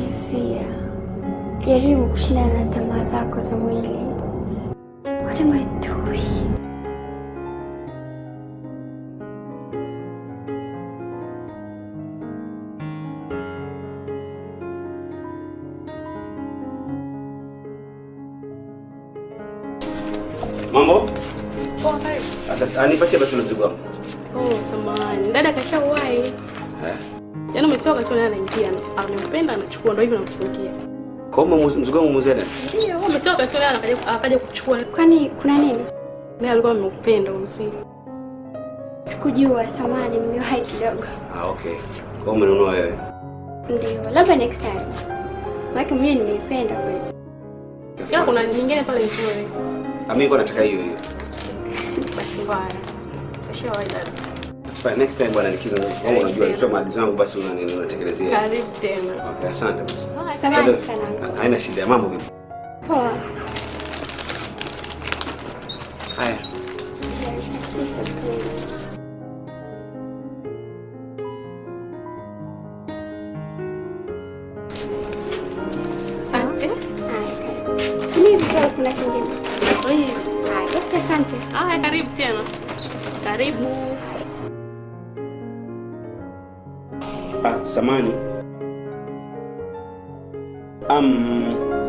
Lucia, jaribu kushindana na tamaa zako za mwili. What am I doing? Mambo? Poa, karibu. Anipatie basi mzigo wangu. Samahani. Dada kashawahi. Yaani umetoka tu na anaingia. Amempenda anachukua ndio hivyo namfungia. Kama mzigo wangu mzee. Ndio, umetoka tu na akaja kuchukua. Kwani kuna nini? Mimi alikuwa amekupenda umsi. Sikujua, samahani, nimewahi kidogo. Okay. Kwa umenunua wewe? Ndio, labda next time. Maki mimi nimeipenda kweli. Kila kuna nyingine pale nzuri. Mimi niko nataka hiyo. Basi mbaya. Kashawahi dada. Next time bwana nikiza kama unajua nicho maagizo yangu basi unatekelezea. Karibu tena. Okay, asante basi. Samahani sana. Haina shida ya mambo vipi? Poa. Haya. Asante. Sini vitu kuna kingine. Basi asante. Karibu tena. Karibu. Samani.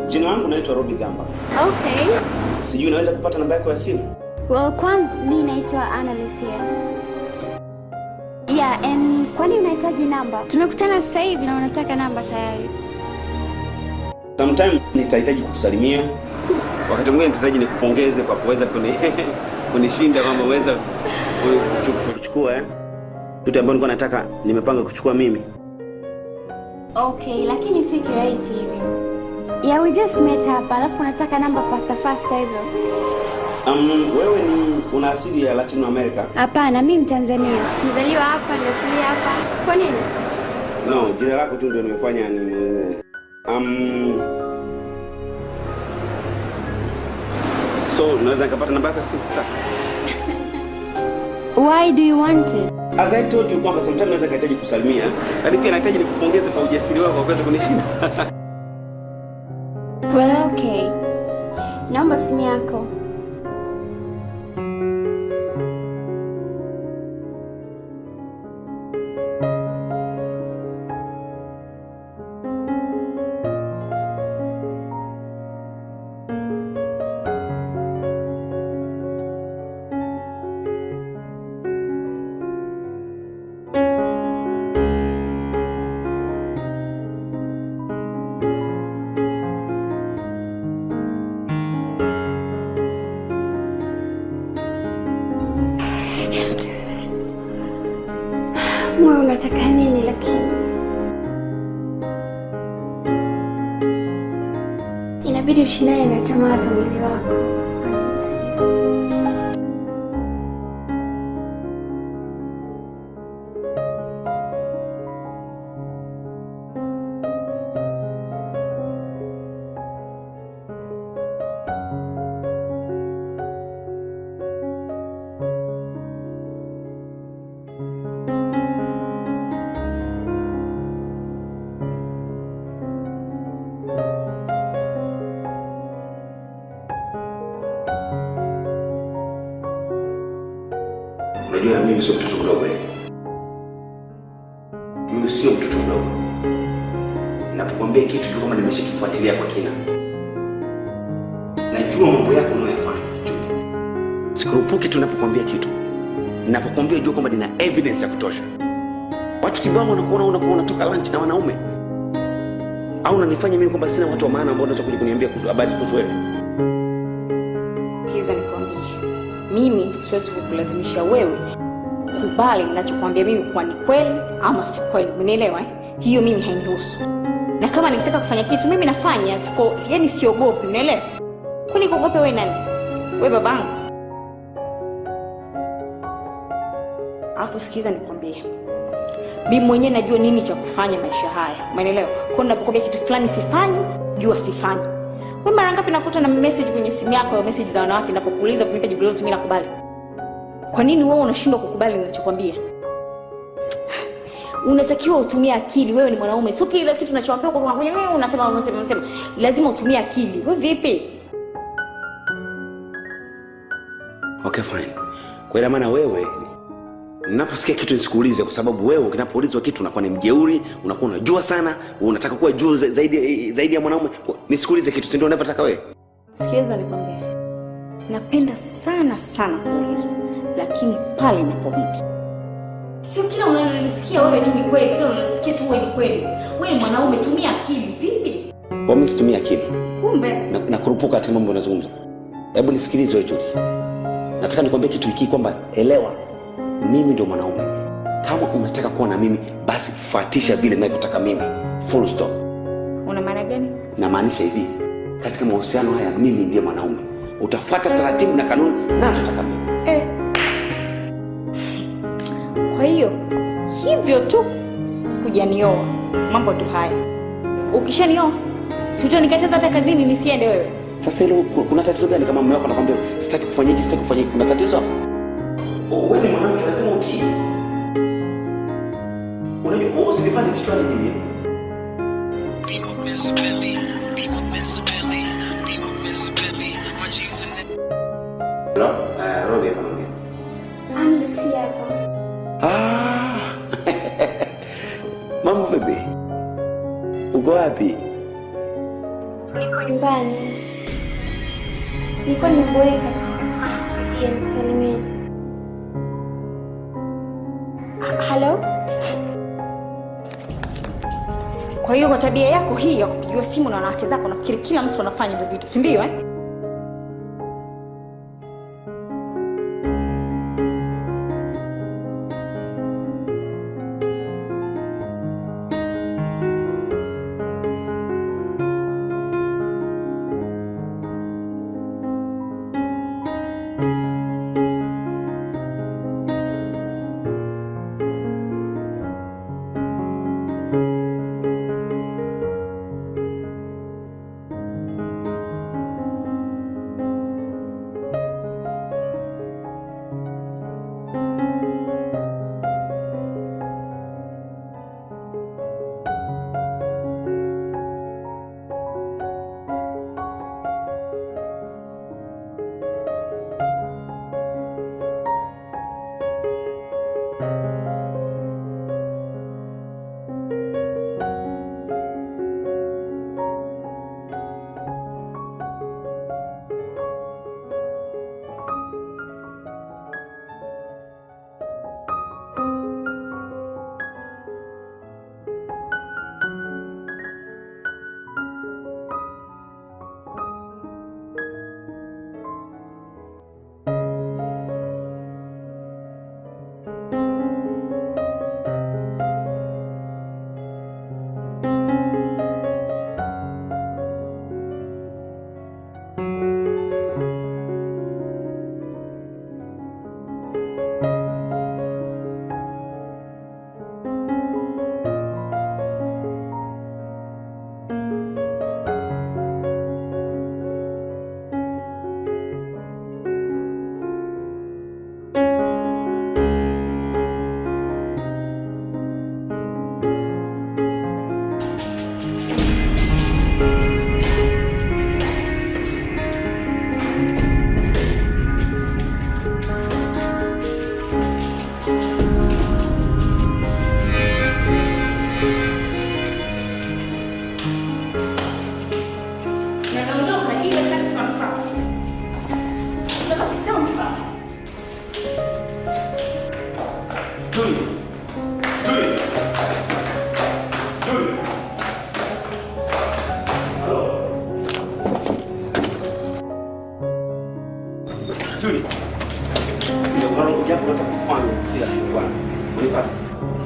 Jina langu naitwa Robi Gamba. Okay. Sijui unaweza kupata namba yako ya simu? Well, kwanza mimi naitwa Ana Lucia. Yeah, and kwani unahitaji namba? Tumekutana sasa hivi na unataka namba tayari. Sometimes nitahitaji kukusalimia. Wakati mwingine nitahitaji nikupongeze kwa kuweza kunishinda kama uweza kuchukua vitu ambavyo nilikuwa nataka nimepanga kuchukua mimi. Okay, lakini si kirahisi hivyo. Yeah, we just met hapa, alafu unataka namba faster hivyo. Wewe ni una asili ya Latin America? Hapana, mimi Mtanzania. Nizaliwa hapa, nimekulia hapa. Kwa nini? No, jina lako tu ndio nimefanya ni so unaweza nikapata namba yako simu? Why do you want it? As I told you kwamba sometimes naweza kuhitaji kusalimia, lakini pia nahitaji nikupongeze kwa ujasiri wako kwa kuweza kunishinda. Well, okay. Naomba simu yako. Mwa unataka nini lakini? Inabidi ushindane na tamaa za mwili wako. Unajua mimi sio mtoto mdogo. Mimi sio mtoto mdogo. Ninapokuambia kitu tu kama nimeshakifuatilia kwa kina. Najua mambo yako unayofanya. Sikurupuki tu ninapokuambia kitu. Ninapokuambia jua kwamba nina evidence ya kutosha. Watu kibao wanakuona unatoka lunch na wanaume. Au unanifanya mimi kwamba sina watu wa maana ambao wanaweza kuja kuniambia kuhusu habari kuhusu wewe. Kiza nikwambie. Mimi siwezi kukulazimisha wewe kubali ninachokuambia mimi kwa ni kweli ama si kweli. Unielewa? Hiyo mimi hainihusu. Na kama nikitaka kufanya kitu mimi nafanya, yaani siogopi, unielewa? Kwani kuogope wewe nani? Wewe babangu. Alafu sikiza nikwambie. Mimi mwenyewe najua nini cha kufanya maisha haya. Unielewa? Kwa ninapokuambia kitu fulani sifanyi, jua sifanyi. Wewe mara ngapi nakuta na message kwenye simu yako au message za wanawake ninapokuuliza kunipa jibu lolote mimi nakubali? Kwa nini wewe unashindwa kukubali ninachokwambia? unatakiwa utumie akili. Wewe ni mwanaume, sio kila kitu unachoambiwa kwa kwenye wewe unasema. Lazima utumie akili. Wewe vipi? Okay, fine. Kwa ina maana wewe ninaposikia kitu nisikuulize, kwa sababu wewe ukinapoulizwa kitu unakuwa ni mjeuri, unakuwa unajua sana, unataka kuwa juu zaidi ya mwanaume. Nisikuulize kitu, si ndio unavyotaka wewe? Sikiliza nikwambie. Napenda sana kuulizwa, lakini pale inapobidi. Sio kila unalisikia wewe tu ni kweli, kila unalisikia tu wewe ni kweli. Wewe ni mwanaume, tumia akili. Vipi? Kwa mimi situmia akili. Kumbe na kurupuka katika mambo unazungumza. Hebu nisikilize wewe Julie. Nataka nikwambie kitu hiki kwamba elewa, mimi ndio mwanaume. Kama unataka kuwa na mimi, basi fuatisha vile ninavyotaka mimi. Full stop. Una maana gani? Namaanisha hivi, katika mahusiano haya mimi ndiye mwanaume. Utafuata taratibu na kanuni ninazotaka mimi. Kwa hiyo hivyo tu hujanioa. Mambo tu haya. Ukishanioa, si utanikataza hata kazini nisiende wewe? Sasa hilo kuna tatizo gani kama mume wako anakuambia sitaki kufanya hiki, sitaki kufanya hiki? Kuna tatizo hapo? Wewe ni mwanamke, lazima utii. Unajua wewe usipande kichwani bibi. Hello? Robi hapa mimi. Lucia hapa. Mambo vipi? Uko wapi? Niko nyumbani. Niko nimeboeka tu. Nisalimie. Hello? Kwa hiyo kwa tabia yako hii ya kupigiwa simu na wanawake zako, nafikiri kila mtu anafanya hivyo vitu, si ndio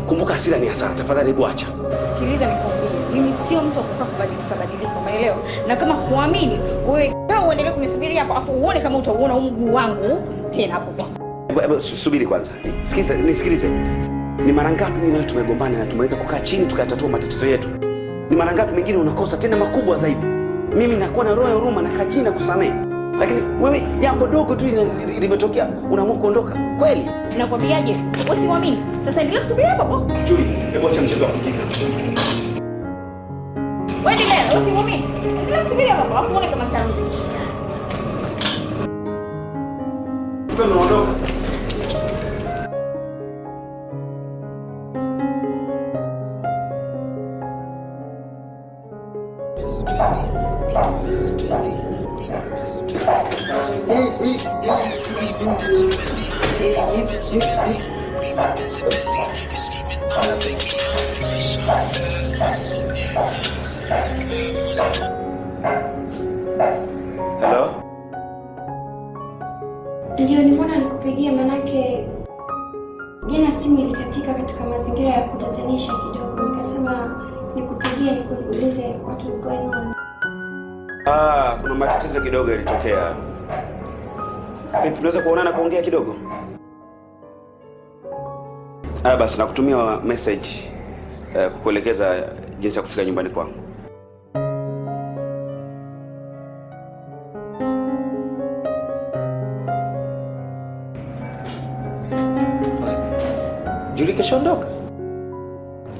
Kumbuka hasira ni hasara, tafadhali bwacha. Sikiliza nikwambie, mimi sio mtu wa kukaa kubadilika, umeelewa? Na kama huamini, wewe kaa uendelee kunisubiri hapo, afu uone kama utauona mguu wangu tena hapo kwa. Subiri kwanza. Nisikilize. Ni mara ngapi mimi na tumegombana na tumeweza kukaa chini tukatatua matatizo yetu? Ni mara ngapi mengine unakosa tena makubwa zaidi? Mimi nakuwa na roho ya huruma na kaa chini na kusamehe. Lakini wewe jambo dogo tu limetokea unaamua kuondoka. Kweli? Nakwambiaje? Wewe si muamini. Sasa endelea kusubiri hapo. Julie, hebu acha mchezo wa kuigiza. Wewe endelea, wewe si muamini. Endelea kusubiri hapo, alafu uone kama tangu. Wewe unaondoka. Hello? Ndio nimeona nikupigia, manake jana simu ilikatika katika mazingira ya kutatanisha kidogo. Nikasema nikupigie nikuulize what was going on. Kuna matatizo kidogo yalitokea. Vipi, tunaweza kuonana kuongea kidogo? Basi nakutumia message kukuelekeza jinsi ya kufika nyumbani kwangu. Julie keshaondoka?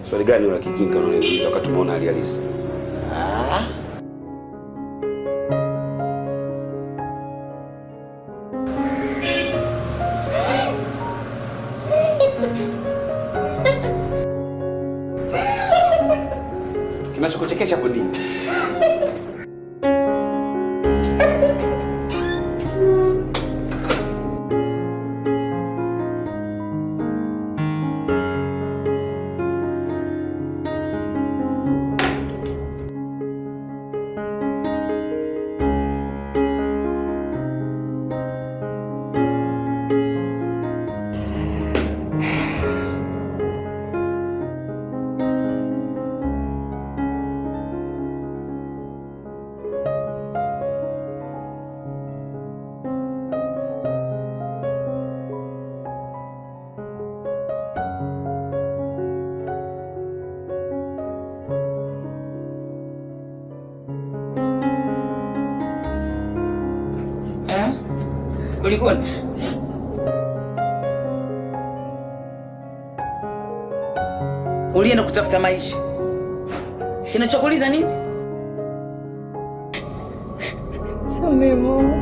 Swali gani una kijinga unaniuliza wakati umeona hali halisi? Kinachokuchekesha kwa nini? Kulikoni? Ulienda kutafuta maisha. Kinachokuuliza nini? Samehe mama.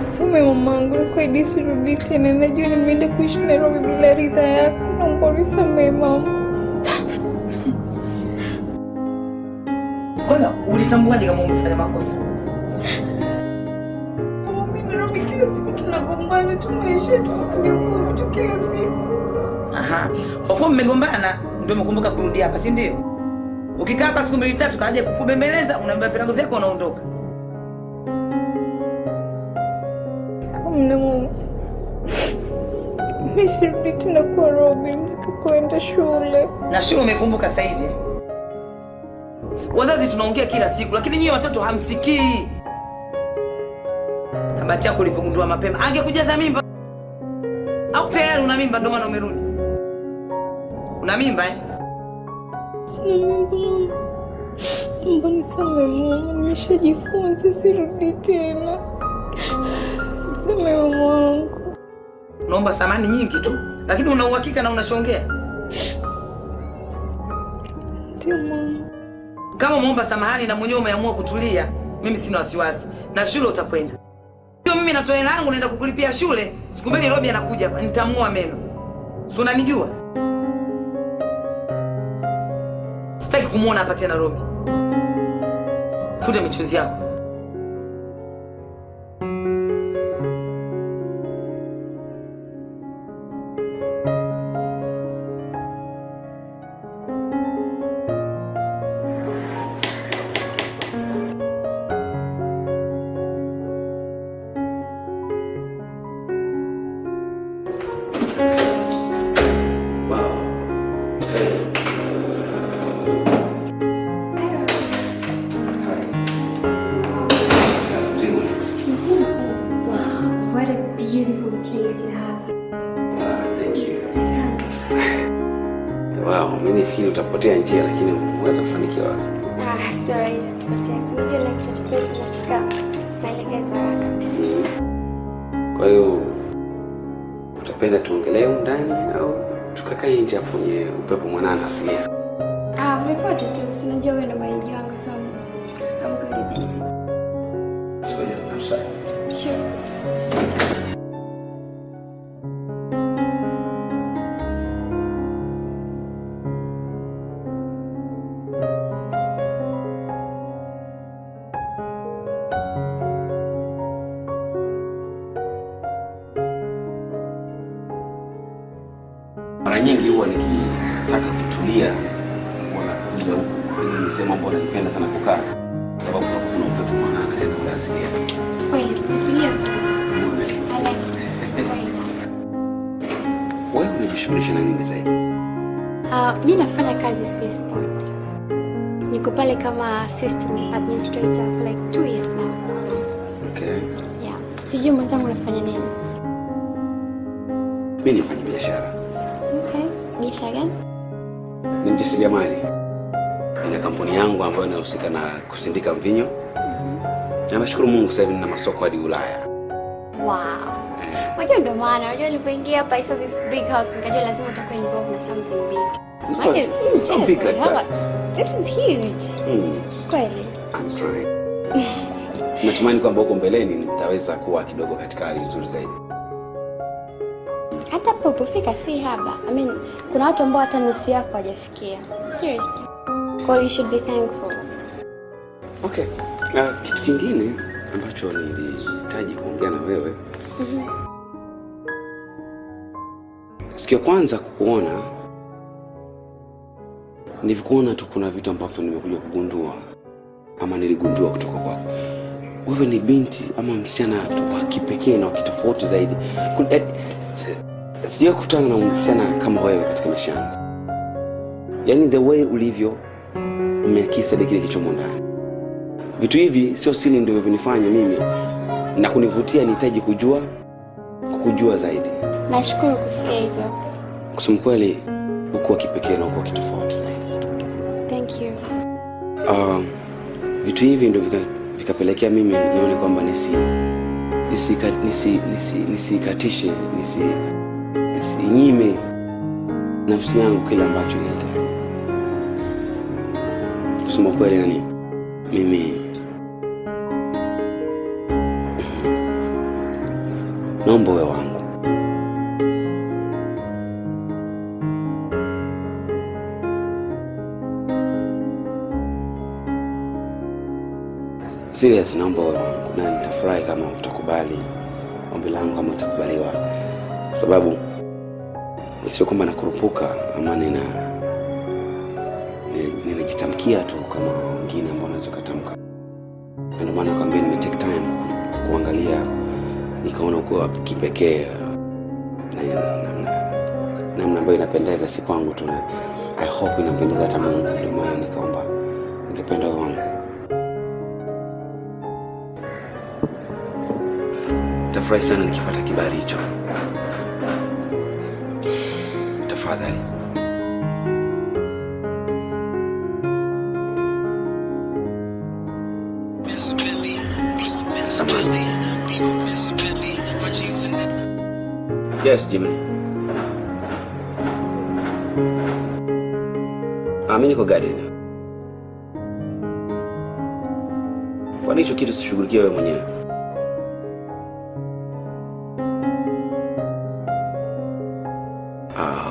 Samehe mamangu, kwa sirudi tena. Najua nimeenda kuishi Nairobi bila ridhaa yako. Naomba unisamehe mama. Kwanza ulitambuaje kama umefanya makosa? Kila siku tunagombana, tumaisha tu sisi ni kila siku. Kwa kuwa mmegombana ndio mkumbuka kurudi hapa, si ndio? Ukikaa hapa siku 2-3 kaje kukubembeleza, unaambia virago vyako unaondoka. Kamna mama. Mimi tena kwa Robin kwenda shule. Na shule umekumbuka sasa hivi? Wazazi tunaongea kila siku, lakini nyinyi watoto hamsikii. Bahati yako ulivyogundua mapema. Angekujaza mimba. Au tayari una mimba ndio maana umerudi? Una mimba Sina mimba mama. Mbona samehe mama, nimeshajifunza sirudi tena. Samehe mama wangu. Naomba samani nyingi tu, lakini una uhakika na unashongea? Ndio mama. Kama umeomba samahani na mwenyewe umeamua kutulia, mimi sina wasiwasi. Na shule utakwenda. Mimi natoa hela yangu naenda kukulipia shule. Siku mbili Robi anakuja hapa, nitamua meno. Si unanijua? Sitaki kumuona hapa tena Robi. Futa michuzi yako. Mimi nifikiri utapotea njia, lakini unaweza kufanikiwa. Sio rahisi kupatia. Si unajua na kitu cha pesa nashika maelekezo haraka. Kwa hiyo utapenda tuongelee ndani au tukakae nje hapo kwenye upepo mwanana asilia? Popote tu. Si unajua wewe ndo mwenyeji wangu sana. I'm good with it. So yes, I'm sorry. Sure. Mara nyingi huwa nikitaka kutulia wanakuja huku. Ni sehemu ambayo naipenda sana kukaa sababu kuna upepo mwanana tena ule asilia. Kweli kutulia. I like it. Wewe unajishughulisha na nini zaidi? Mimi nafanya kazi Swissport. Niko pale kama system administrator for like 2 years now. Okay. Yeah. Sijui mwenzangu unafanya nini? Mimi nafanya biashara. Okay. Biashara gani? Ni mjasiriamali. Nina kampuni yangu ambayo inahusika na kusindika mvinyo. Na nashukuru Mungu sasa hivi nina masoko hadi Ulaya. Wow. Unajua ndo maana unajua nilipoingia hapa I saw this big house nikajua lazima utakuwa involved na something big. It's big like that. This is huge. Kweli. I'm trying. Natumani kwamba huko mbeleni nitaweza kuwa kidogo katika hali nzuri zaidi. Hata hapo ulipofika si haba. I mean, kuna watu ambao hata nusu yako hawajafikia. Seriously. So you should be thankful. Okay. Kitu kingine ambacho nilihitaji kuongea na wewe. Siku ya kwanza kukuona nilikuona tu kuna vitu ambavyo nimekuja kugundua ama niligundua kutoka kwako. Wewe ni binti ama msichana wa kipekee na wa kitofauti zaidi. Sijawahi kukutana na msichana kama wewe katika maisha yangu. Yaani the way ulivyo umeakisi kile kichomo ndani. Vitu hivi sio siri ndio vinifanya mimi na kunivutia nihitaji kukujua zaidi. Nashukuru kusikia hivyo. Kusema kweli uko kipekee na uko kitofauti zaidi. Thank you. Vitu hivi ndio vikapelekea mimi nione kwamba nisikatishe, nisinyime nafsi yangu kile ambacho nahitaji. Kusema kweli yani mimi naomba wewe wangu. Serious, naomba wewe wangu na nitafurahi kama utakubali ombi langu kama utakubaliwa. Sababu sio kwamba nakurupuka ama ninajitamkia tu kama wengine ambao wanaweza kutamka. Ndio maana nakwambia take time kuangalia nikaona uko kipekee namna ambayo inapendeza si kwangu tu. I hope inapendeza hata Mungu. Ndio maana nikaomba ningependa wewe wangu. Tafurahi sana nikipata kibali hicho. Tafadhali. Yes, Jimmy. Mimi niko garden. Kwa nini hicho kitu sishughulikie wewe mwenyewe?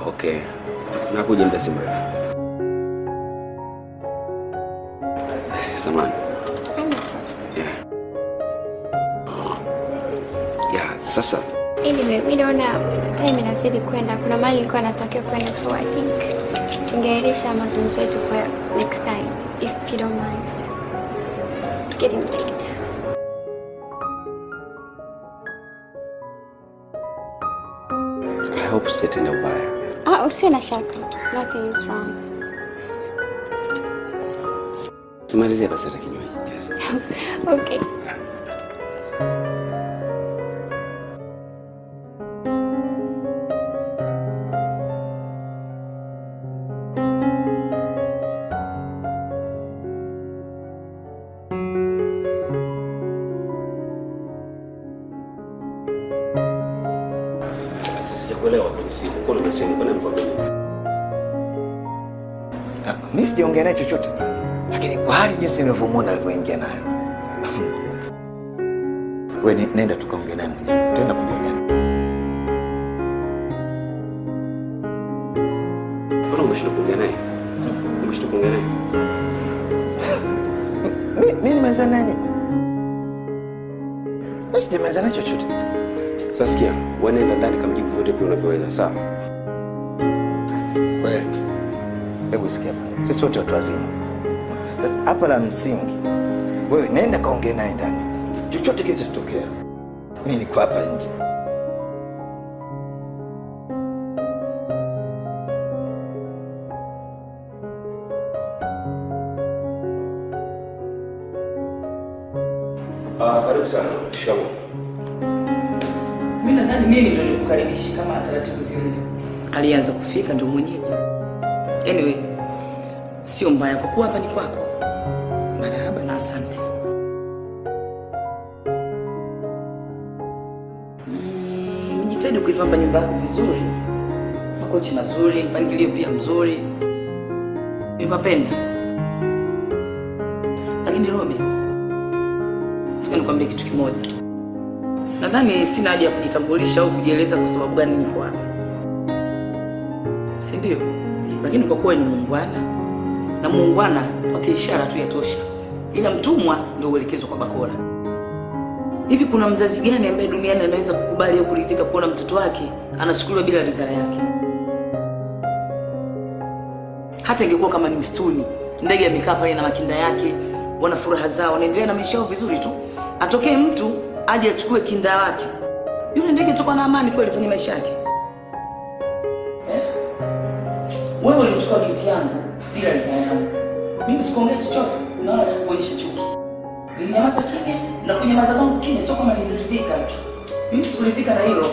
Okay. Nakuja muda si mrefu. Samahani. Yeah, sasa. Anyway, mimi naona time inazidi kwenda. Kuna mahali nilikuwa natokea kwenda, so I think tungeahirisha mazungumzo yetu kwa next time if you don't mind. It's getting late. I hope sitatenda ubaya. Usiwe na shaka. Nothing is wrong. Tumalizie basi hata kinywaji. Yes. Okay. Sijakuelewa kwa nini kwa unacheni kwa nini kwa nini? Mimi sijaongea naye chochote. Lakini kwa hali jinsi nilivyomuona alivyoingia nayo. Wewe nenda tukaongea naye. Tenda kuongea. Mbona umeshinda kuongea naye? Umeshinda kuongea naye? Mimi nimeza nani? Basi nimeza naye chochote. Sasa sikia, wewe nenda ndani kamjibu vyote vile unavyoweza, sawa? Wewe hebu sikia. Sisi wote watu wazima. Hapa la msingi. Wewe nenda kaongea naye ndani. Chochote kitatokea. Mimi niko hapa nje. Karibu sana. Shikamoo. Mimi nadhani mimi ndio nikukaribisha kama taratibu zilivyo. Alianza kufika ndio mwenyeji. Anyway, sio mbaya kwa kuwa hapa ni kwako. Marahaba na asante. Nijitahidi kuipamba nyumba yako vizuri. Makochi mazuri, mpangilio pia mzuri. Nimependa. Lakini Robi, nataka nikwambie kitu kimoja. Nadhani sina haja ya kujitambulisha au kujieleza kwa sababu gani niko hapa. Si ndio? Lakini kwa kuwa ni muungwana, na muungwana kwa ishara tu yatosha. Ila mtumwa ndio uelekezwa kwa bakora. Hivi kuna mzazi gani ambaye duniani anaweza kukubali au kuridhika kuona mtoto wake anachukuliwa bila ridhaa yake? Hata ingekuwa kama ni msituni, ndege amekaa pale na makinda yake, wana furaha zao, wanaendelea na maisha yao vizuri tu. Atokee mtu aje achukue kinda wake. Yule ndege atakuwa na amani kweli kwenye maisha yake? Wewe ulichukua binti yangu bila ridhaa yangu. Mimi sikuongea chochote, unaona sikuonyesha chuki. Nilinyamaza kimya na kunyamaza kwangu kimya sio kama niliridhika. Mimi sikuridhika na hilo.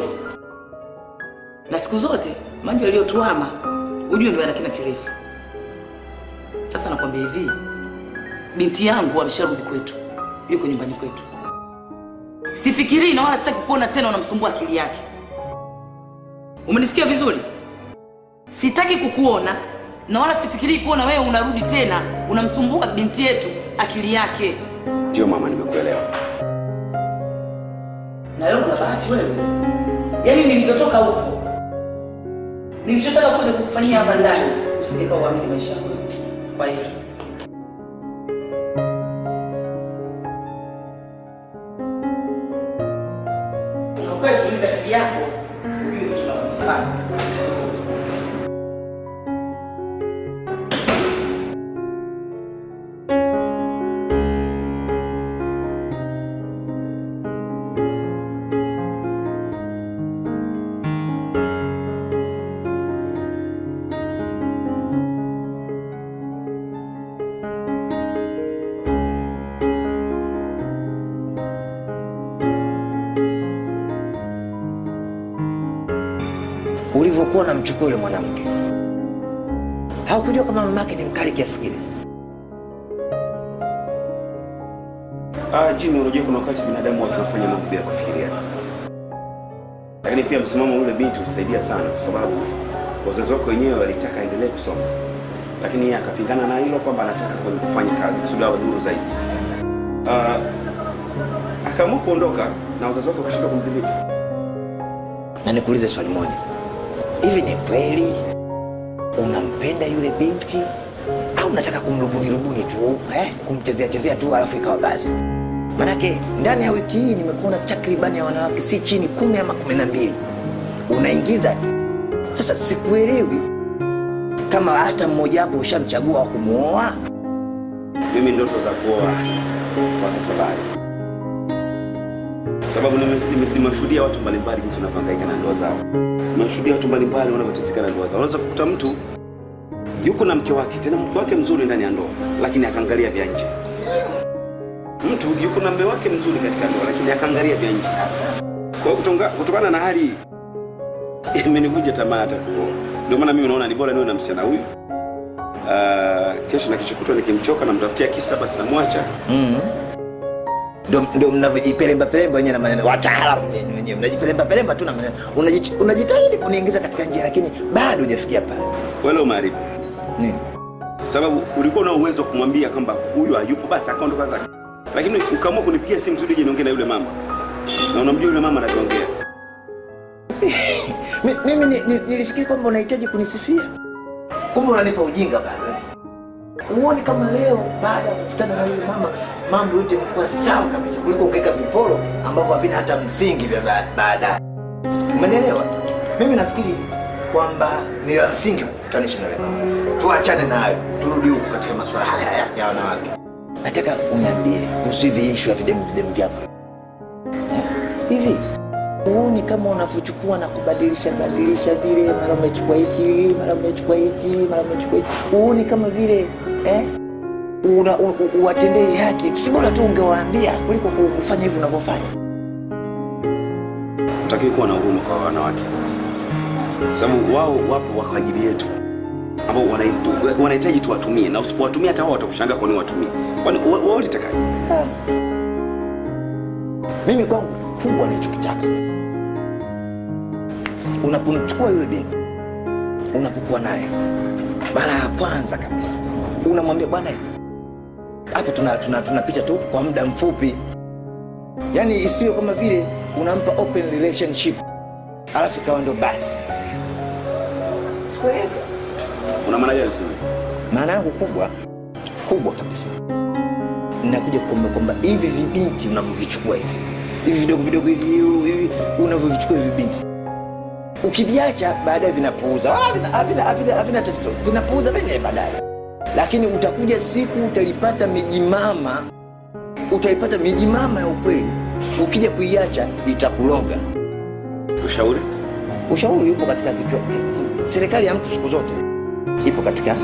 Na siku zote maji yaliyotuama ujue ndio yana kina kirefu. Sasa nakwambia hivi, binti yangu amesharudi kwetu. Yuko nyumbani kwetu. Sifikiri na wala sitaki kuona tena unamsumbua akili yake. Umenisikia vizuri? Sitaki kukuona na wala sifikiri kuona wewe unarudi tena unamsumbua binti yetu akili yake. Ndio mama, nimekuelewa. Na leo una bahati wewe. Yaani nilivyotoka huko, nilichotaka kuja kukufanyia hapa ndani, usingekuwa uamini maisha yako. Kwa hiyo unakuwa tuliza akili yako, ujue kitu tunafanya. Ulivyokuwa unamchukua yule mwanamke, haukujua kama mamake ni mkali kiasi kile. Jimmy, unajua kuna wakati binadamu watu wanafanya mambo bila kufikiria. Lakini pia msimamo ule binti ulisaidia sana kwa sababu wazazi wako wenyewe walitaka aendelee kusoma. Lakini yeye akapingana na hilo kwamba anataka kufanya kazi kusudi awe huru zaidi. Akaamua kuondoka na wazazi wake wakashindwa kumdhibiti. Na nikuulize swali moja. Hivi ni kweli unampenda yule binti au unataka kumrubuni tu, kumchezea tu alafu ikawa basi? Manake ndani ya wiki hii nimekuona takriban ya wanawake si chini 10 ama 12. Unaingiza tu. Sasa sikuelewi kama hata mmoja hapo ushamchagua wa kumuoa. Mimi ndoto za kuoa kwa sasa bado. Sababu nimeshuhudia watu mbalimbali jinsi wanavyohangaika na ndoa zao. Nimeshuhudia watu mbalimbali wanavyoteseka na ndoa zao. Unaweza kukuta mtu yuko na mke wake, tena mke wake mzuri ndani ya ndoa, lakini akaangalia vya nje. Mtu yuko na mume wake mzuri katika ndoa, lakini akaangalia vya nje. Kwa hiyo kutokana na hali imenivunja tamaa hata kuoa. Ndio maana mimi naona ni bora niwe na msichana huyu Kesho na kesho kutwa nikimchoka na mtafutia kisa basi namwacha. Ndio mnavyojipelemba wenyewe na maneno. Wataalamu wenyewe mnajipelemba tu na maneno. Unajitahidi kuniingiza katika njia lakini bado hujafikia pale. Wewe umeharibu. Nini? Sababu ulikuwa na uwezo kumwambia kwamba huyu hayupo basi akaondoka zake. Lakini ukaamua kunipigia simu zuri je niongee na yule mama. Na unamjua yule mama anaongea. Mimi nilifikiri kwamba unahitaji kunisifia. Kumbe unanipa ujinga bado. Uone kama leo baada ya kukutana na yule mama mambo yote yamekuwa sawa kabisa kuliko ungeka viporo ambavyo havina hata msingi vya baadaye. Umeelewa? Mimi nafikiri kwamba ni la msingi kukutanisha na yule mama. Tuachane nayo, turudi huko katika masuala haya ya wanawake. Nataka uniambie kuhusu hivi issue ya videmu vyako. Hivi uone kama unavyochukua na kubadilisha vile, mara umechukua hiki, mara umechukua hiki. Uone kama vile uwatendei haki. Si bora tu ungewaambia kuliko kufanya hivi unavyofanya. Utakiwa kuwa na huruma kwa wanawake. Sababu wao wapo kwa ajili yetu. Ambao wanahitaji tuwatumie na usipowatumia hata wao watakushangaa kwa nini watumie. Kwani wao litakaje? Mimi kwangu kubwa ninachokitaka. Unapomchukua yule binti, unapokuwa naye, mara ya kwanza kabisa, unamwambia bwana, hapa tunapita tu kwa muda mfupi. Yaani isiwe kama vile unampa open relationship. Alafu kawa ndo basi. Sikweli. Una maana gani sasa? Maana yangu kubwa kabisa. Ninakuja kuomba kwamba hivi vibinti unavyovichukua hivi vidogo hivi unavyovichukua hivi binti, ukiviacha baadaye vinapuuza. Havina tatizo. Vinapuuza wenyewe baadaye. Lakini utakuja siku utaipata mijimama ya ukweli. Ukija kuiacha itakuloga. Ushauri yupo katika kichwa. Serikali ya mtu siku zote ipo katika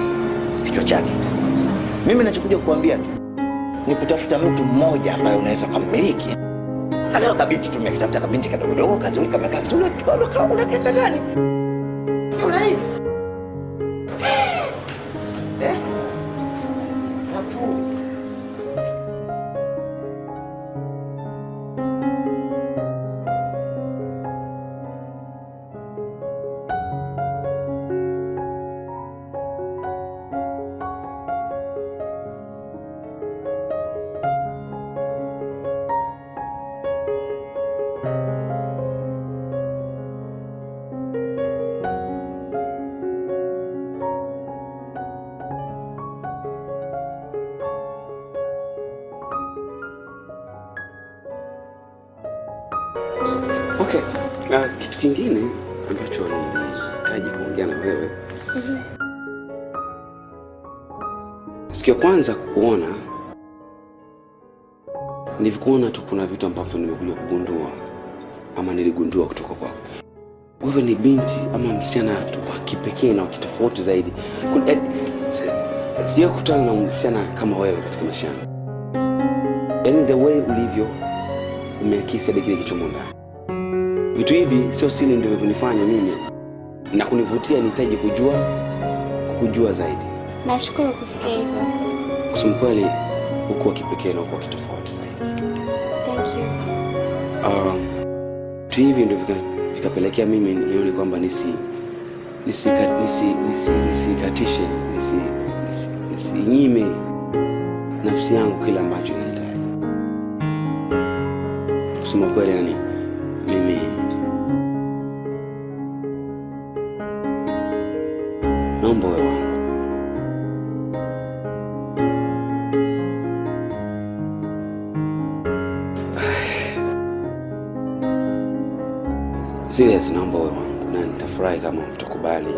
kichwa chake. Mimi ninachokuja kukuambia tu ni kutafuta mtu mmoja ambaye unaweza kumiliki. Hata kabinti tumekitafuta kabinti kadogo kazuri kama vizuri tukaondoka unakeka ndani. Una hivi. Okay. Kitu kingine ambacho nilihitaji kuongea na wewe. Siku ya kwanza kuona nilikuona tu kuna vitu ambavyo nimekuja kugundua ama niligundua kutoka kwako. Wewe ni binti ama msichana wa kipekee na wa kitofauti zaidi. Sijawahi kukutana na msichana kama wewe katika maisha yangu. Yaani the way ulivyo umeakisi kile kilichomo ndani. Vitu hivi sio siri ndio vinifanya mimi na kunivutia nihitaji kukujua zaidi. Nashukuru kusikia hivyo. Kusema kweli uko wa kipekee na uko wa kitofauti zaidi. Thank you. Vitu hivi ndio vikapelekea mimi nione kwamba nisikatishe, nisinyime nafsi yangu kila ambacho inahitaji. Kusema kweli yani mimi naomba wewe wangu. Serious, naomba wewe wangu na nitafurahi kama utakubali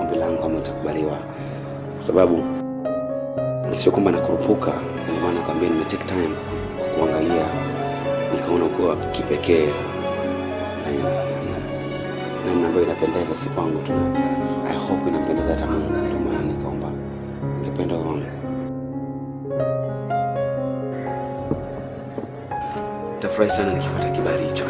ombi langu kama utakubaliwa. Kwa sababu sio kwamba nakurupuka, ndio maana nakwambia nime take time kuangalia nikaona uko kipekee na ambayo inapendeza si kwangu tu. I hope inampendeza hata Mungu. Ndio maana nikaomba ningependa uone. Tafurahi sana nikipata kibali hicho.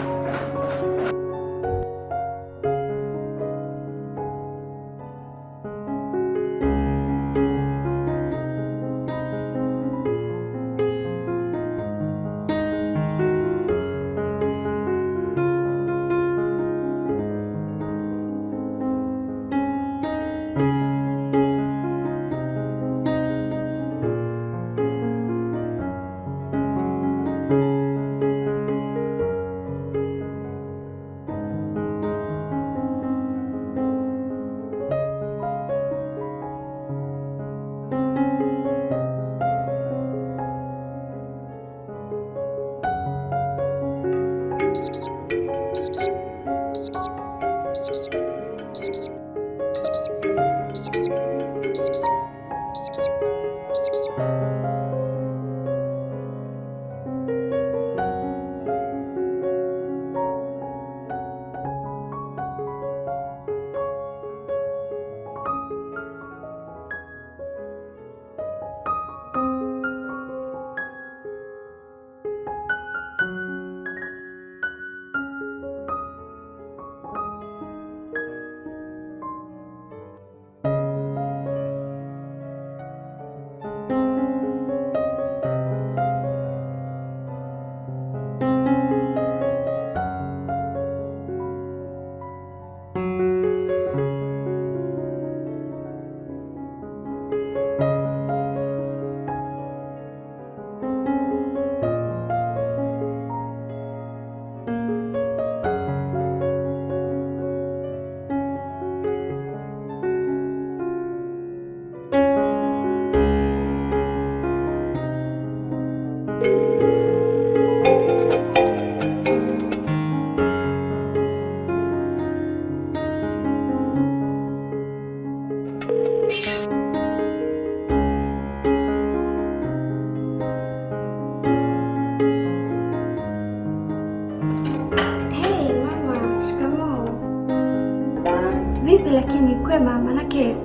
kwema, manake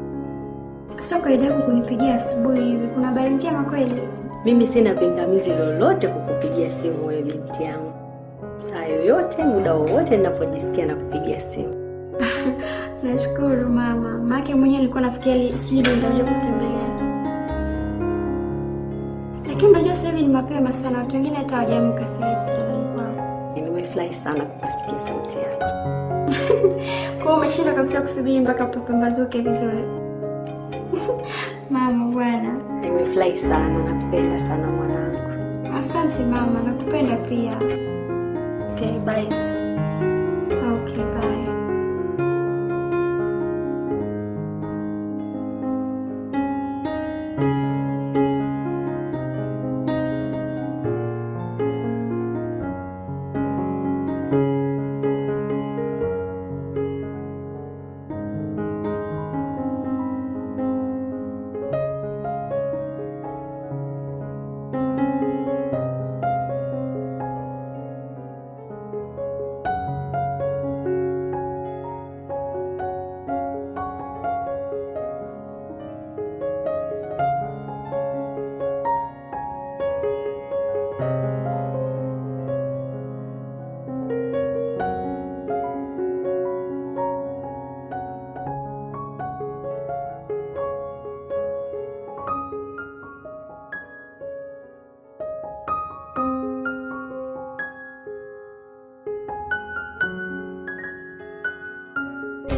sio kawaida yako kunipigia asubuhi hivi. Kuna habari njema kweli? Mimi sina pingamizi lolote kukupigia simu wewe binti yangu. Saa yoyote, muda wowote ninapojisikia na kupigia simu. Nashukuru mama. Maana mwenyewe nilikuwa nafikiria sijui nitakuja kutembelea. Lakini unajua sasa hivi ni mapema sana, watu wengine hata hawajaamka sasa hivi kitandani kwao. Nimefurahi sana kusikia sauti yako. Kwa umeshinda kabisa kusubiri mpaka papambazuke vizuri. Mama bwana. Nimefurahi sana, nakupenda sana mwanangu. Asante mama, nakupenda pia. Okay, bye. Okay, bye.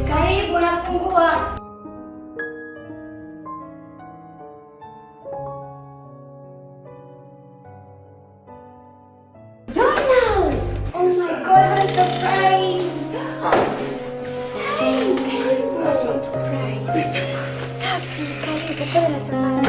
Karibu nafungua. Donald! Oh my God, what a surprise! Hey, karibu. Surprise. Safi, karibu. Pole na safari.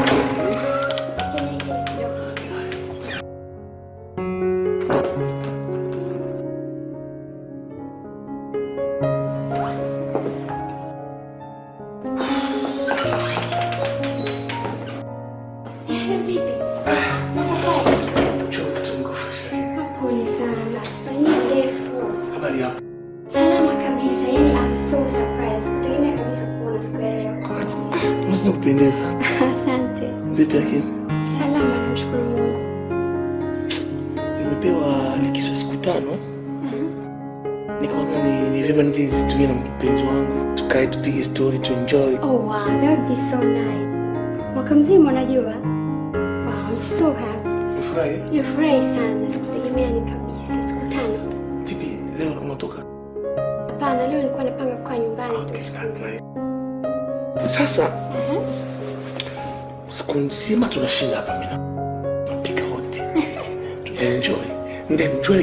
Salama kabisa, yani I'm so surprised. Kutegemea kabisa kuona siku ya leo. Mwanzo kupendeza. Asante. Vipi lakini? Salama, namshukuru Mungu. Nimepewa likizo siku 5. Nikaona ni vyema nizitumie na mpenzi wangu. Tukae tupige story, to enjoy. Oh wow, that would be so nice. Mwaka mzima unajua? Wow, I'm so happy. Nifurahi? Nifurahi sana, sikutegemea ni kabisa siku 5. Vipi leo unatoka? Hapana, leo nilikuwa napanga kwa nyumbani tu. Sasa siku nzima tunashinda hapa mimi. Tunapika wote. Tunaenjoy. Ndio jua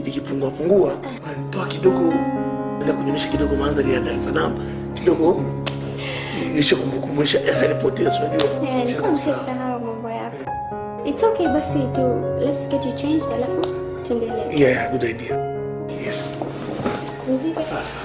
likipungua pungua, nitoa kidogo nenda kunyonyesha kidogo mandhari ya Dar es Salaam. Kidogo nishakumbukumbuisha alipoteza unajua. Sasa msisahau mambo yako. It's okay basi tu. Let's get you changed alafu tuendelee. Yeah, good idea. Yes. Mziki. Sasa.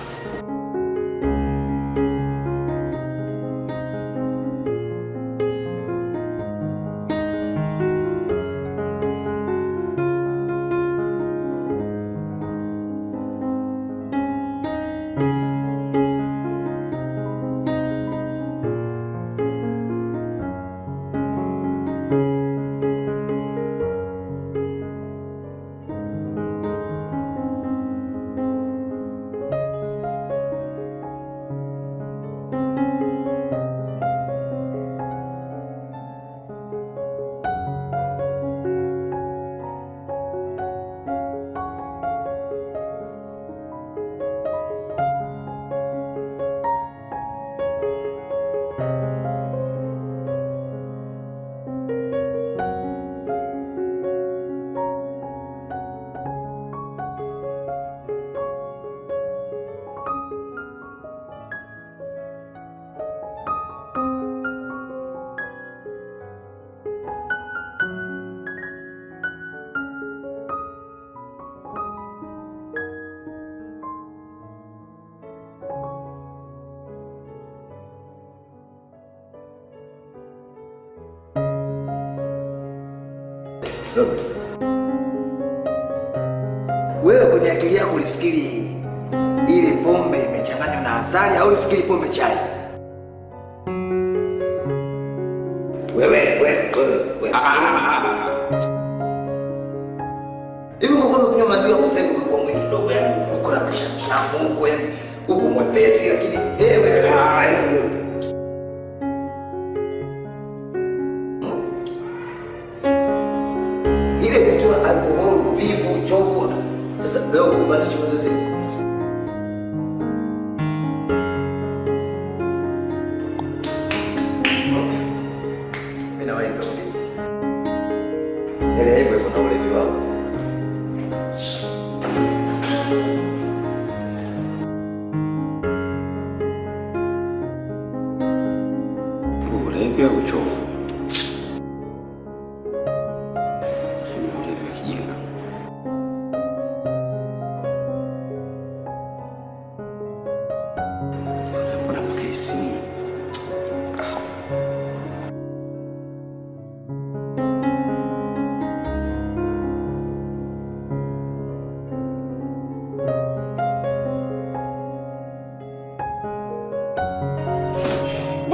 Wewe kwenye akili yako ulifikiri ile pombe imechanganywa na asali au ulifikiri pombe chai? Hivi kwa kunywa maziwa kwa sasa kwa mwili mdogo yani uko na mashamu huko yani uko mwepesi lakini ile kitu alcohol vivu chovu sasa leo kubadilisha mazoezi. Mimi na wewe ndio ile hivyo kuna ulevi wako. Ulevi au uchovu? Ulevi wa kijinga. Mbona mpaka simu?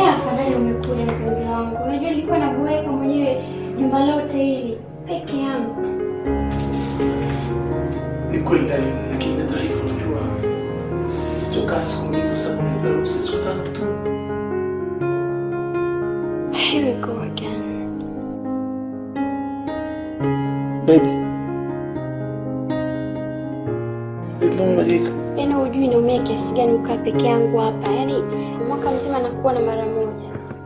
Afadhali umekuja mpenzi wangu. Unajua nilikuwa nabueka mwenyewe jumba lote hili peke yangu. Ni kweli lakini na taarifa unajua sitoka siku nyingi kwa sababu nimepewa ruhusa siku 5 tu. Here we go again. Baby. Mbona Yaani hujui naumia kiasi gani ukaa peke yangu hapa. Yaani mwaka mzima nakuwa na mara moja.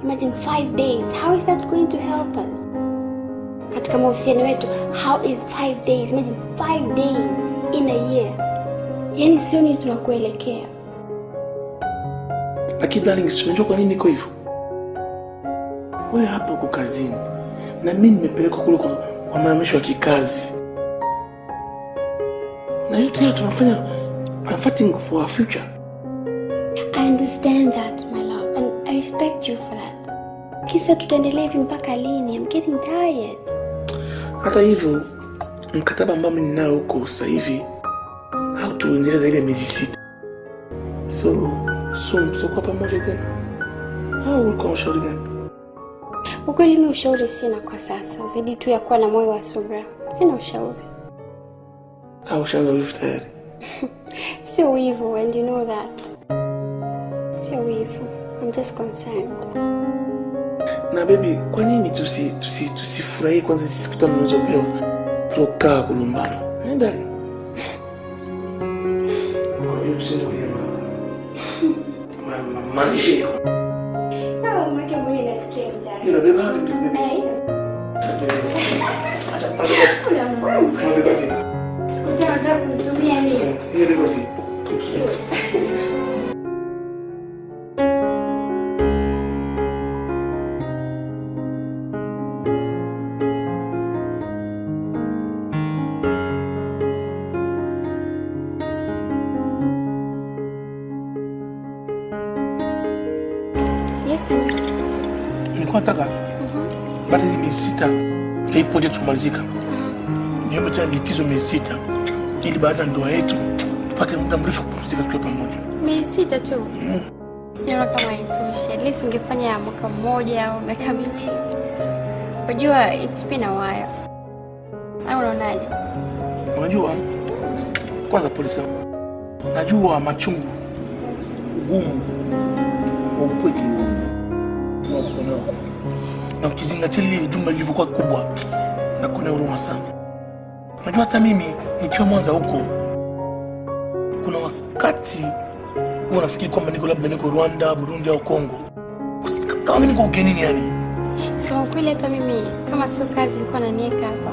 Imagine 5 days. How is that going to help us? Katika mahusiano wetu, how is 5 days? Imagine 5 days in a year. Yaani sioni tunakuelekea. Lakini darling, unajua kwa nini niko hivyo? Wewe hapa uko kazini. Na mimi nimepelekwa kule kwa mahamisho ya kikazi. Na yote ya tunafanya fighting for our future. I understand that, my love, and I respect you for that. Kisa tutaendelea hivi mpaka lini? I'm getting tired. Hata hivyo, mkataba ambao mimi ninao huko sasa hivi hautuendeleza ile miezi 6. So, soon tutakuwa pamoja tena. Au uko na ushauri gani? Ukweli mimi ushauri sina kwa sasa. Zaidi tu ya kuwa na moyo wa subira. Sina ushauri. Au ushaanza wivu tayari? Sio wivu, and you know that. Sio wivu. I'm just concerned. Na baby, kwa nini tusifurahi kwanza siku 5 zilizopewa tukaa kulumbana? Nenda. Kwa hiyo tusende kwenye maisha. Oh, mwake mwenye nasikia njaa. Yule beba hapo ndio baby. Acha pale. Kuna baby. Sikutaka hata kutumia nini? Yule baby. Yes, honey. Nilikuwa nataka baada ya miezi 6 hii project kumalizika. Niombe tena likizo miezi 6 ili baada ya ndoa yetu tupate muda mrefu kupumzika tukiwa pamoja. Miezi 6 tu. Niona kama haitoshi. At least ungefanya mwaka mmoja au miaka miwili. Unajua it's been a while. Au unaonaje? Unajua kwanza polisi. Najua machungu. Ugumu. Ukweli. Na ukizingatia lile jumba lilivyokuwa kubwa na kuna huruma sana. Unajua hata mimi nikiwa Mwanza huko kuna wakati unafikiri kwamba niko labda niko Rwanda, Burundi au Kongo. Kama mimi niko ugenini yani. Sema kweli hata mimi kama sio kazi nilikuwa nanieka hapa.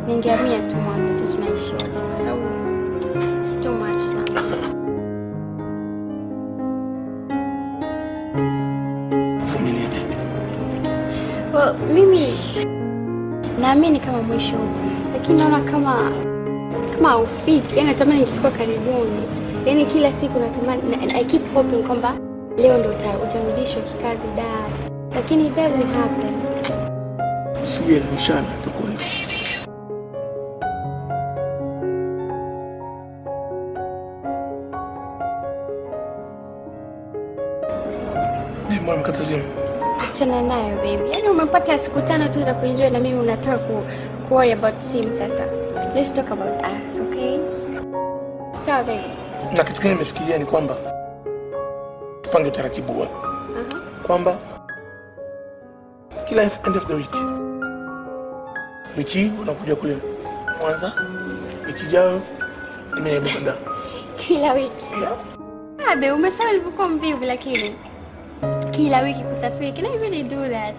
Ningehamia tu Mwanza tu tunaishi wote kwa sababu it's too much now. Vumilia baby. Well, mimi naamini kama mwisho, lakini naona kama ufiki. Yani natamani nikikuwa karibuni. Yani kila siku natamani, I keep hoping kwamba leo ndio utarudishwa kikazi da. Lakini it doesn't happen. Sijui inshallah itakuwa hivyo. Ni mwana mkatazimu. Achana nayo baby. Yaani umepata siku 5 tu za kuenjoy na mimi unataka worry about Sim sasa. Let's talk about us, okay? Sawa baby. Na kitu kingine nimefikiria ni kwamba tupange utaratibu wa kwamba kila end of the week wiki unakuja kule Mwanza, wiki ijayo imeenda kila wiki. Yeah. Abe, umesahau ulivyokuwa mvivu lakini kila wiki kusafiri. Can I really do that?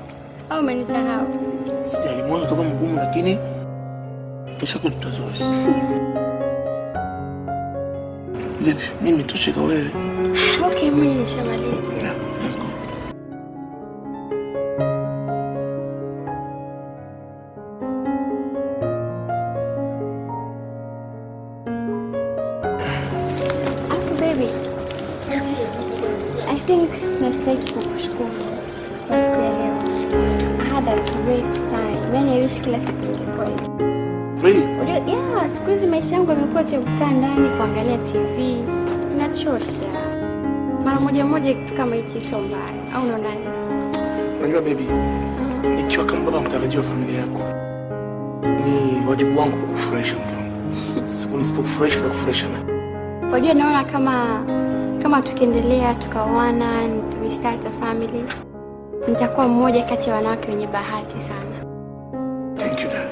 Au umenisahau? Sijali, mwanzo kama mgumu lakini kisha tutazoea. Mimi tushika wewe. Okay, mimi nishamaliza. Yeah, let's go. Baby, I think nastahili kukushukuru kwa siku ya leo. I had a great time. Yaani I wish kila siku ingekuwa hivi. Really? Yeah, siku hizi maisha yangu yamekuwa tu kukaa ndani kuangalia TV. Inachosha. Mara moja kitu kama hichi sio mbaya. Au unaonaje? Unajua baby, nikiwa kama baba mtarajiwa wa familia yako, ni wajibu wangu kukufurahisha mke wangu. Siku nisipokufurahisha na kufurahisha na. Wajua, naona kama tukiendelea tukaoana and we start a family, nitakuwa mmoja kati ya wanawake wenye bahati sana. Thank you, Dad.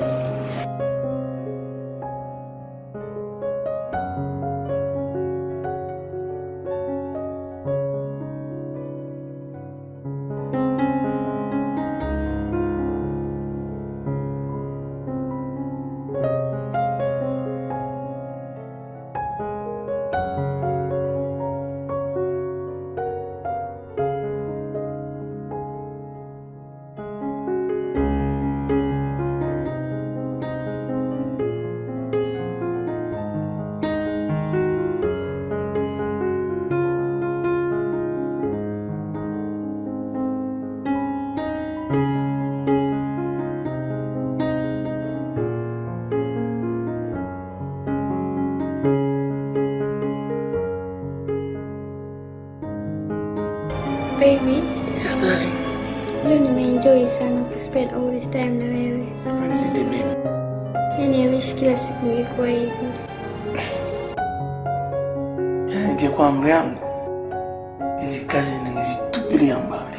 Baby, Yes, darling. leo nimeenjoy sana kuspend all this time na wewe. Nisite baby. Yaani I wish kila siku ingekuwa hivi. Yaani ingekuwa amri yangu, hizi kazi ningezitupilia mbali.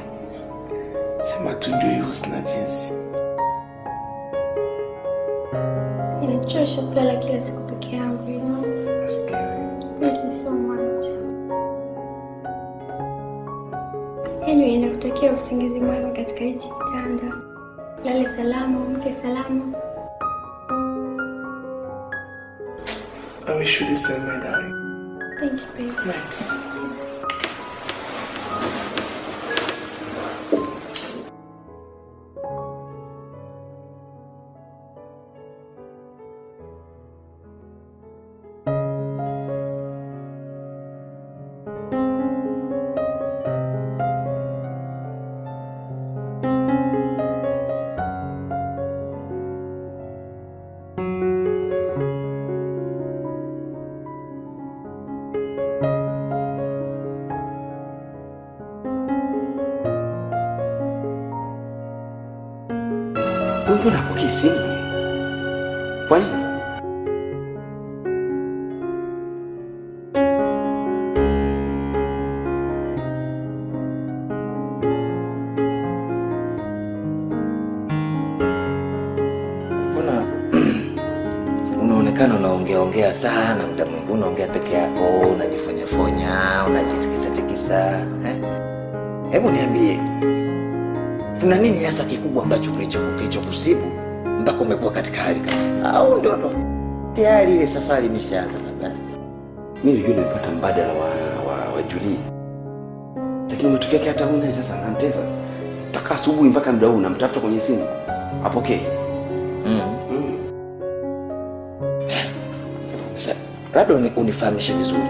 Sema tu ndio hiyo, sina jinsi. Inachosha kulala kila siku peke yangu, you know? Nasikia. Thank you so much. Anyway, nakutakia usingizi mwema katika hichi kitanda. Lale salama, amke salama. I wish you the same, my darling. Thank you, baby. Night. Mbona hapokei simu? Kwa nini? Mbona unaonekana unaongea sana muda mwingi, unaongea peke yako, unajifonyafonya, unajitikisa eh? Hebu niambie, kuna nini hasa kikubwa ambacho kilichokusibu mpaka umekuwa katika hali kama? Au ndio tayari ile safari imeshaanza baba? Mimi nilijua nimepata mbadala wa Julie. Lakini umetokea hata huna sasa ananteza. Utakaa asubuhi mpaka muda huu unamtafuta kwenye simu. Apokee. Sasa labda unifahamishe vizuri.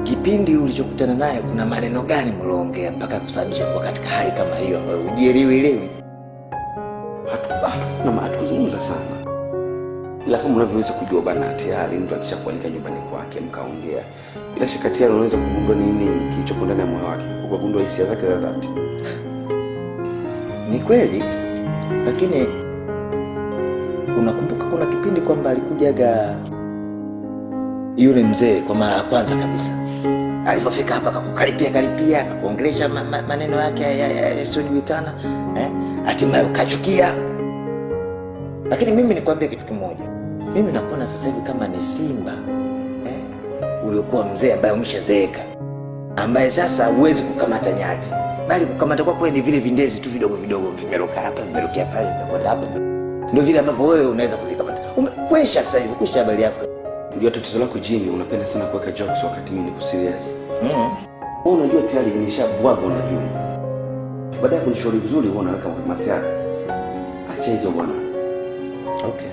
Kipindi ulichokutana naye kuna maneno gani mliongea mpaka kusababisha kwa katika hali kama hiyo ambayo hujielewi? Hatukuzungumza sana. Ila kama unavyoweza kujua bana, tayari mtu akishakualika nyumbani kwake mkaongea, bila shaka tayari unaweza kugundua nini kilichopo ndani ya moyo wake, ukagundua hisia zake za dhati. Ni kweli, lakini Unakumbuka kuna kipindi kwamba alikujaga yule mzee kwa mara ya kwanza kabisa, alipofika hapa akakukaripia akakuongelesha maneno yake yasiyojulikana, hatimaye ukachukia. Lakini mimi nikwambia kitu kimoja, mimi nakuona sasa hivi kama ni simba uliokuwa mzee ambaye umeshazeeka, ambaye sasa huwezi kukamata nyati, bali kukamata kwako ni vile vindezi tu vidogo vidogo vimeruka hapa vimerukia pale na kwenda hapa, ndio vile ambavyo wewe unaweza kuvikamata. Umekwisha sasa hivi, kusha habari yako. Unajua tatizo lako Jimmy, unapenda sana kuweka jokes wakati mimi niko serious. Wewe unajua tayari nimeshabwaga, unajua. Baada ya kunishauri vizuri wewe unaweka masiara. Acha hizo bwana. Okay.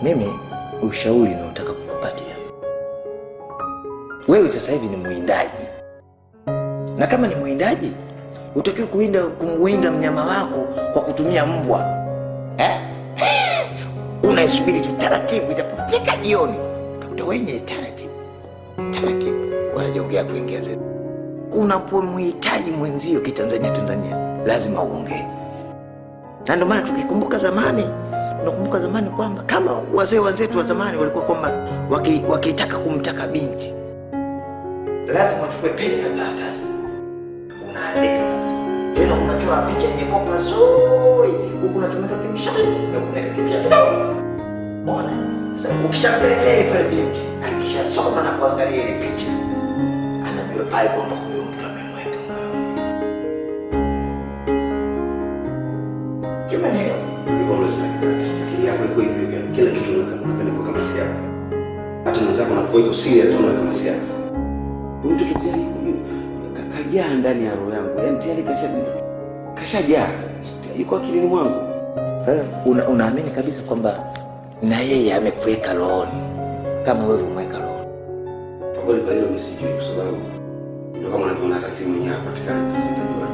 Mimi ushauri naotaka kukupatia. Wewe sasa hivi ni muwindaji. Na kama ni muwindaji, utakiwa kumuwinda mnyama wako kwa kutumia mbwa. Unaisubiri tu taratibu, itapofika jioni utakuta wenye taratibu wanajiongea kuingia zetu. Unapomhitaji mwenzio Tanzania lazima uongee. Na ndio maana tukikumbuka zamani, tunakumbuka zamani kwamba kama wazee wenzetu wa zamani walikuwa kwamba wakitaka kumtaka binti lazima wachukue peni na karatasi, unaandika tena, unatoa picha yenye kopa nzuri, huku unatumia kimshale na kuneka kimshale kidogo. Ona, sasa ukishampelekea pale binti, akishasoma na kuangalia ile picha, anajua pale kwamba huyo mtu amemweka moyo. Kimaneno, ndio lazima kidati. Akili yako iko hivyo, kila kitu unapenda kwa kama siasa. Hata mwenzako unapoiko serious unaweka masiara. Mtu tayari kajaa ndani ya roho yangu. Yaani tayari kashajaa. Yuko akilini mwangu. Unaamini kabisa kwamba na yeye amekuweka rohoni kama wewe umeweka rohoni? Kwa kweli kwa hiyo mimi sijui, kwa sababu ndio kama unavyoona hata simu yenyewe hapatikani. Sasa nitajua.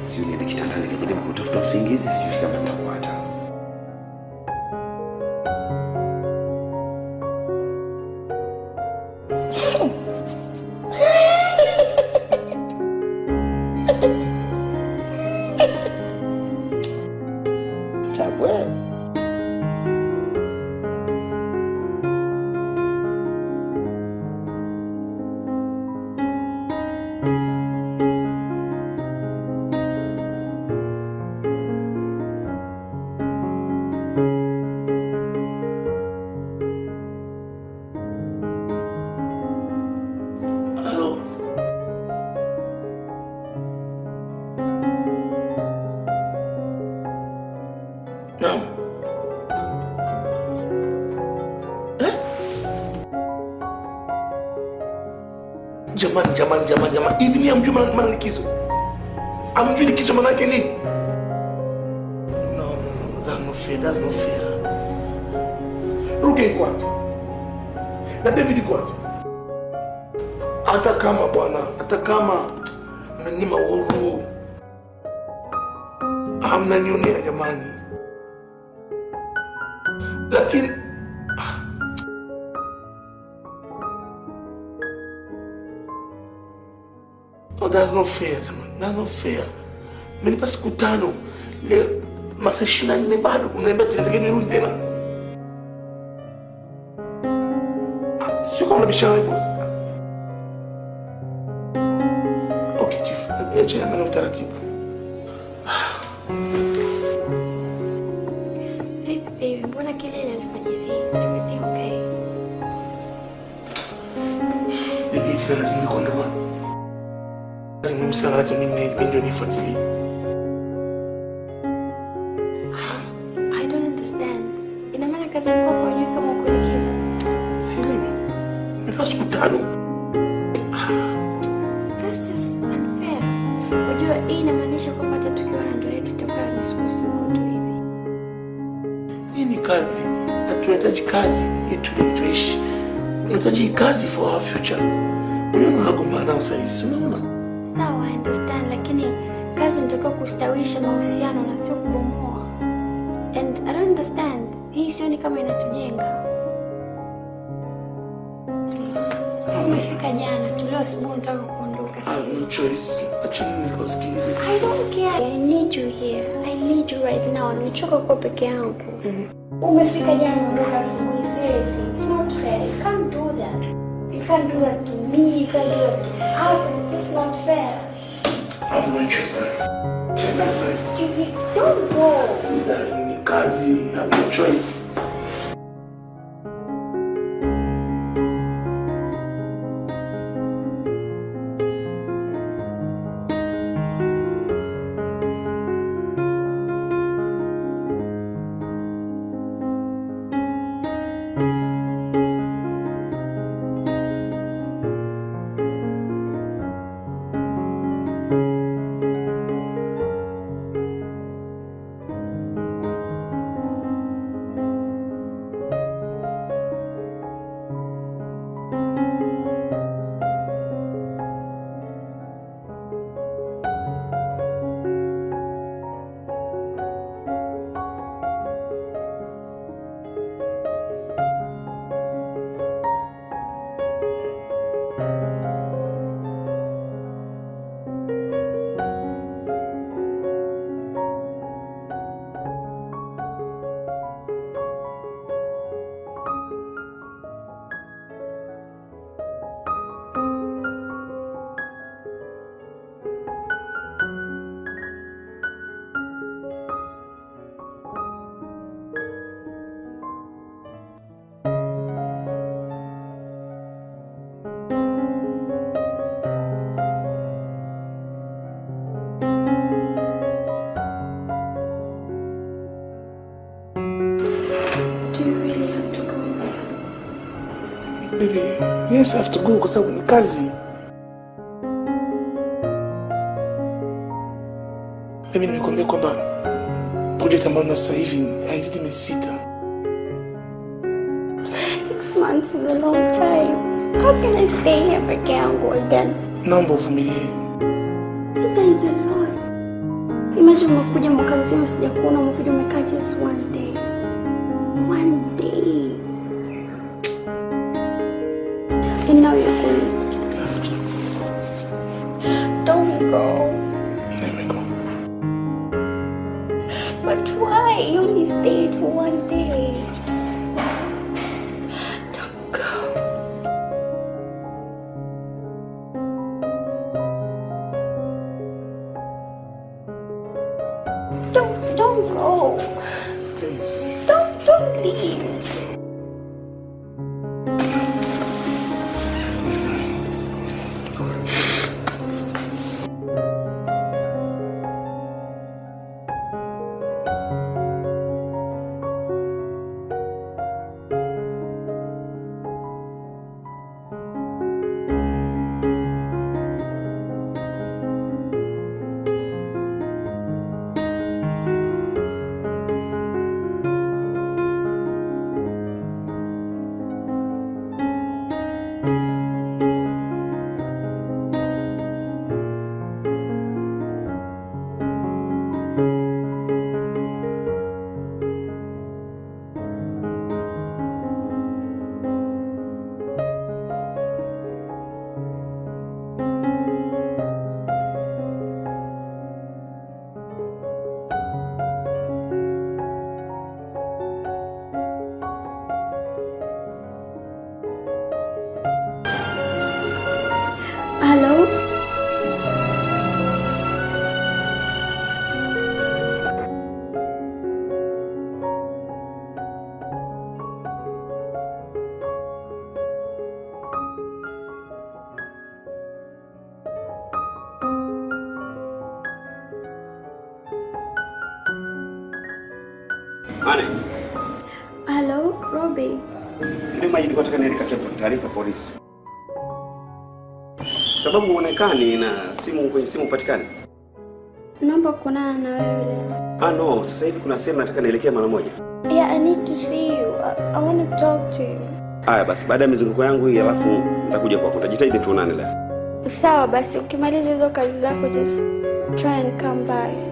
Sio niende kitandani kujaribu kutafuta usingizi, sijui kama nitapata. Jamani, hivi ni amjui maana likizo? Amjui likizo maana yake nini? No, that's no fear. Ruge iko wapi? Na David iko wapi? Hata kama mnanima uhuru, mnanionea jamani. Lakini that's not fair, jamani. That's not fair. Mmenipa siku 5. Leo masaa 24 bado unaniambia tena nirudi tena. Sio kama nabishana na boss. Okay, chief. Acha na utaratibu. Vipi baby, mbona kelele alfajiri? Is everything okay? Bibi, sina lazima kuondoka. Mimi lazima mimi ndio nifuatilie. I don't understand. Ina maana kazi yako kwa juu kama uko likizo? Si mimi. Ndio siku 5. This is unfair. Unajua hii inamaanisha kwamba hata tukiona ndoa yetu itakuwa ni sukusuku tu hivi. Hii ni kazi. Na tunahitaji kazi yetu ili tuishi. Tunahitaji kazi for our future. Unaona gombana na sasa, unaona? Sawa, I understand, lakini kazi inatakiwa kustawisha mahusiano na sio kubomoa. And I don't understand. Hii sioni kama inatujenga. Umefika jana, tulio asubuhi nataka kuondoka. no choice. Actually, nikusikilize. I don't care. I need you here. I need you right now. Nimechoka kwa peke yangu. Umefika jana ondoka asubuhi. Seriously, it's not fair. You can't do that. You can't do that to me. You can't do that to us. It's just not fair. I have no interest in it. Don't go. Is that in kazi? I have no choice. Baby, yes, I have to go kwa sababu ni kazi. Baby, nimekuambia kwamba project ambayo na sasa hivi haizidi miezi 6. 6 months is a long time. How can I stay here peke yangu again? Naomba uvumilie. Sita is a lot. Imagine umekuja mwaka mzima sijakuona, umekuja umekaa just one day. One day. And now you're going. Don't go. Let me go. But why? You only stayed for one day. Don't go. Don't go. Please. Don't leave. Hello? Ane. Hello, Robbie. Kile maji nilikuwa nataka nielekea taarifa polisi. Sababu huonekani na simu kwenye simu upatikane. Naomba kuonana na wewe leo. No, sasa hivi kuna sehemu nataka nielekee mara moja. Yeah, I need to see you. I want to talk to you. Haya basi, baada ya mizunguko yangu hii alafu nitakuja kwako. Nitajitahidi tuonane leo. Sawa basi, ukimaliza hizo kazi zako just try and come by.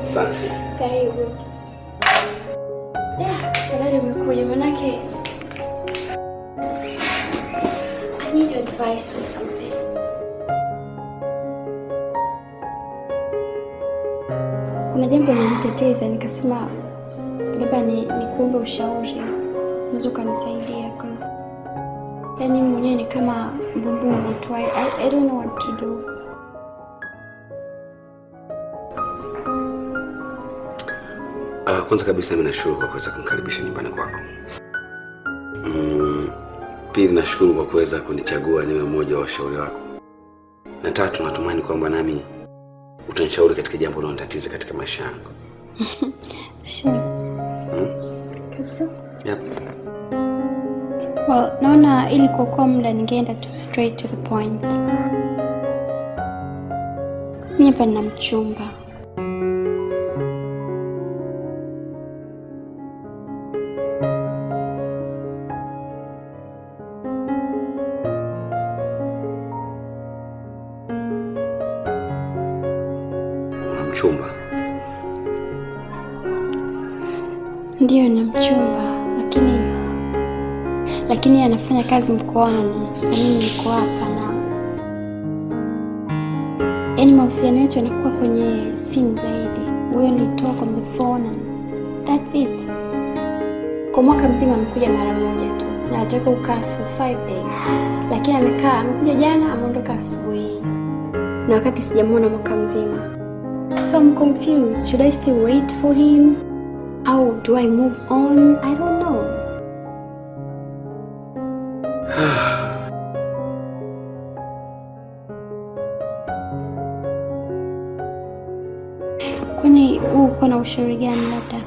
Asante. Karibu. Yeah, afadhali umekuja manake I need your advice on something. Kuna jambo linaniteteza nikasema labda nikuombe ushauri. Unaweza kunisaidia cause yani mwenyewe ni kama mbumbumbu tu. I don't know what to do. Kwanza kabisa mimi nashukuru kwa kuweza kunikaribisha nyumbani kwako. Pili nashukuru kwa kuweza kunichagua niwe mmoja wa washauri wako. Na tatu natumaini kwamba nami utanishauri katika jambo linalotatiza katika maisha yangu. Sure. Kabisa. Yep. Well, naona ili kuokoa muda ningeenda tu straight to the point. Mimi hapa nina mchumba. Mchumba? Ndiyo na mchumba, lakini anafanya kazi mkoani na mimi niko hapa na yani mahusiano yetu yanakuwa kwenye simu zaidi. We only talk on the phone and that's it. Kwa mwaka mzima amekuja mara moja tu na anataka kukaa for 5 days. Lakini amekuja jana, ameondoka asubuhi. Na wakati sijamuona mwaka mzima. So I'm confused. Should I still wait for him? Or do I move on? I don't know. Kwani uko na ushauri gani labda?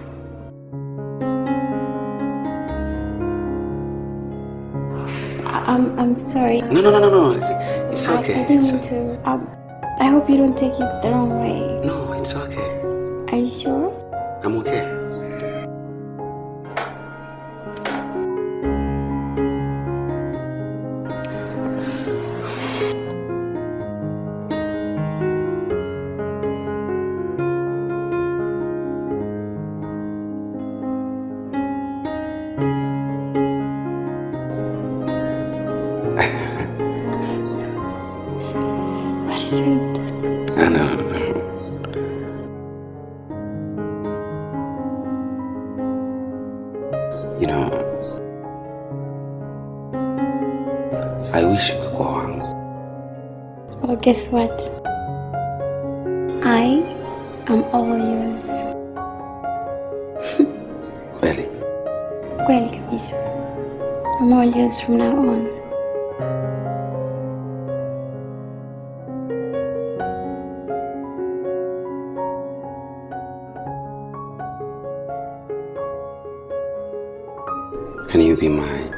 I'm sorry. No. It's okay. I didn't mean to. I hope you don't take it the wrong way. No, it's okay. Are you sure? I'm okay. What is it? I know. You know, I wish you could go on. Well, guess what? I am all yours. Really? Kweli kabisa. I'm all yours from now on. Can you be my